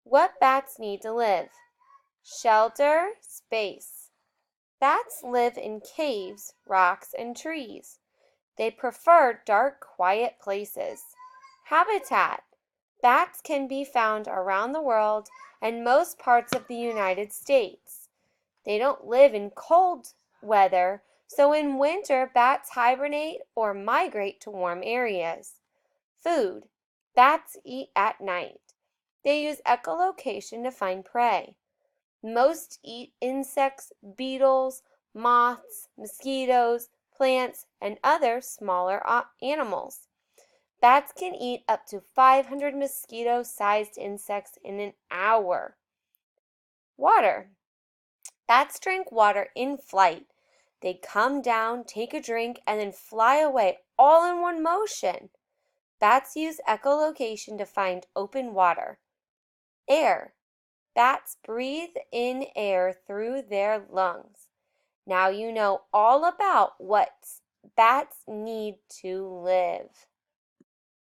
What bats need to live? Shelter, space. Bats live in caves, rocks, and trees. They prefer dark, quiet places. Habitat. Bats can be found around the world and most parts of the United States. They don't live in cold weather, so in winter bats hibernate or migrate to warm areas. Food. Bats eat at night. They use echolocation to find prey. Most eat insects, beetles, moths, mosquitoes, plants, and other smaller animals. Bats can eat up to 500 mosquito-sized insects in an hour. Water. Bats drink water in flight. They come down, take a drink, and then fly away all in one motion. Bats use echolocation to find open water. Air. Bats breathe in air through their lungs. Now you know all about what bats need to live.